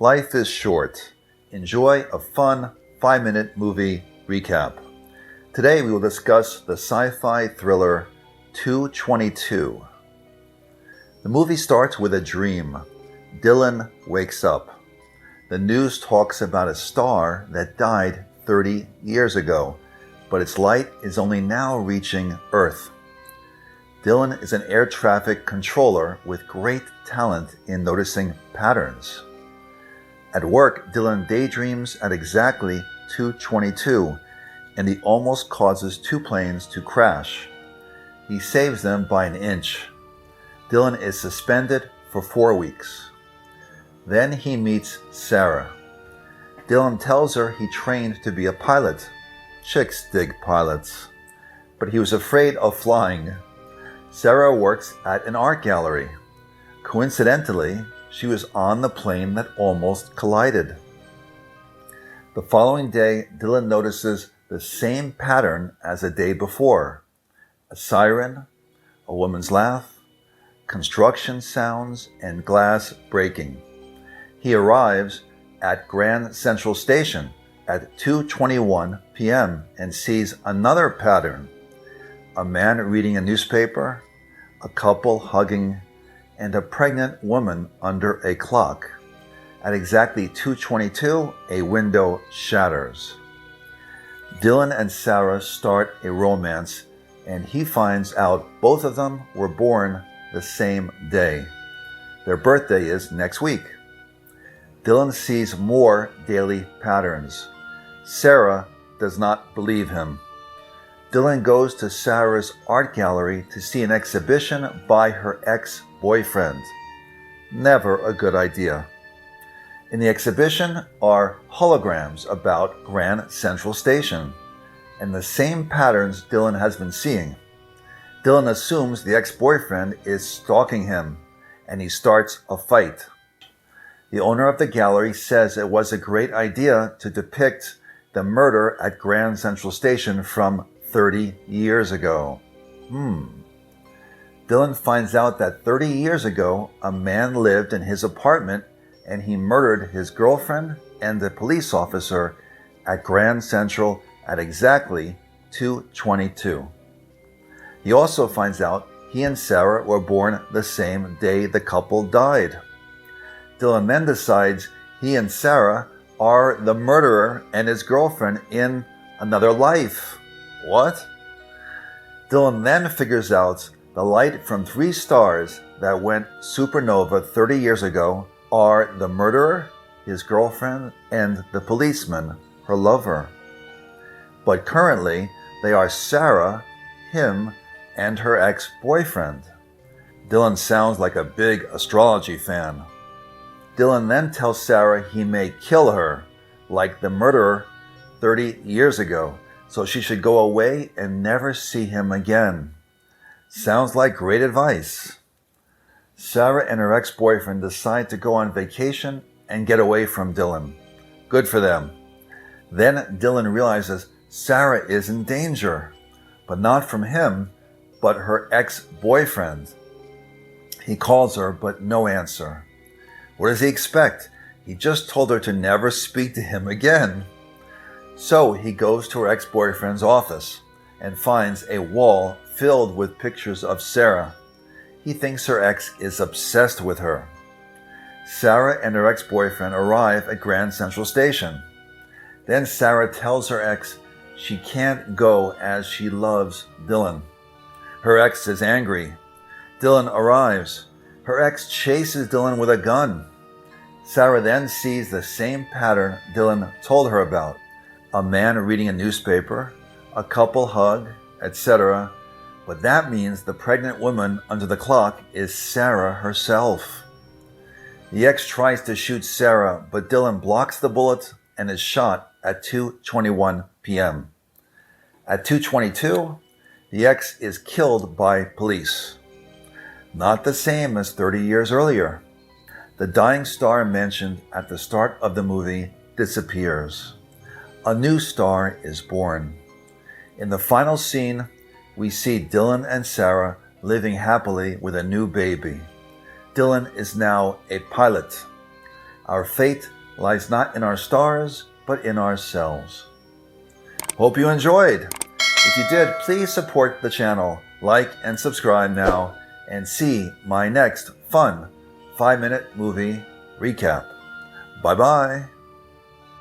Life is short. Enjoy a fun 5-minute movie recap. Today we will discuss the sci-fi thriller 2:22. The movie starts with a dream. Dylan wakes up. The news talks about a star that died 30 years ago, but its light is only now reaching Earth. Dylan is an air traffic controller with great talent in noticing patterns. At work, Dylan daydreams at exactly 2:22, and he almost causes two planes to crash. He saves them by an inch. Dylan is suspended for 4 weeks. Then he meets Sarah. Dylan tells her he trained to be a pilot. Chicks dig pilots. But he was afraid of flying. Sarah works at an art gallery. Coincidentally, she was on the plane that almost collided. The following day, Dylan notices the same pattern as the day before. A siren, a woman's laugh, construction sounds, and glass breaking. He arrives at Grand Central Station at 2:21 p.m. and sees another pattern. A man reading a newspaper, a couple hugging, and a pregnant woman under a clock. At exactly 2:22, a window shatters. Dylan and Sarah start a romance, and he finds out both of them were born the same day. Their birthday is next week. Dylan sees more daily patterns. Sarah does not believe him. Dylan goes to Sarah's art gallery to see an exhibition by her ex-boyfriend. Never a good idea. In the exhibition are holograms about Grand Central Station and the same patterns Dylan has been seeing. Dylan assumes the ex-boyfriend is stalking him, and he starts a fight. The owner of the gallery says it was a great idea to depict the murder at Grand Central Station from 30 years ago. Dylan finds out that 30 years ago, a man lived in his apartment and he murdered his girlfriend and the police officer at Grand Central at exactly 2:22. He also finds out he and Sarah were born the same day the couple died. Dylan then decides he and Sarah are the murderer and his girlfriend in another life. What? Dylan then figures out the light from 3 stars that went supernova 30 years ago are the murderer, his girlfriend, and the policeman, her lover. But currently, they are Sarah, him, and her ex-boyfriend. Dylan sounds like a big astrology fan. Dylan then tells Sarah he may kill her, like the murderer 30 years ago, so she should go away and never see him again. Sounds like great advice. Sarah and her ex-boyfriend decide to go on vacation and get away from Dylan. Good for them. Then Dylan realizes Sarah is in danger, but not from him, but her ex-boyfriend. He calls her, but no answer. What does he expect? He just told her to never speak to him again. So he goes to her ex-boyfriend's office and finds a wall filled with pictures of Sarah. He thinks her ex is obsessed with her. Sarah and her ex-boyfriend arrive at Grand Central Station. Then Sarah tells her ex she can't go as she loves Dylan. Her ex is angry. Dylan arrives. Her ex chases Dylan with a gun. Sarah then sees the same pattern Dylan told her about. A man reading a newspaper, a couple hug, etc. But that means the pregnant woman under the clock is Sarah herself. The ex tries to shoot Sarah, but Dylan blocks the bullet and is shot at 2:21 p.m. At 2:22, the ex is killed by police. Not the same as 30 years earlier. The dying star mentioned at the start of the movie disappears. A new star is born. In the final scene, we see Dylan and Sarah living happily with a new baby. Dylan is now a pilot. Our fate lies not in our stars, but in ourselves. Hope you enjoyed. If you did, please support the channel, like and subscribe now, and see my next fun 5-minute movie recap. Bye-bye.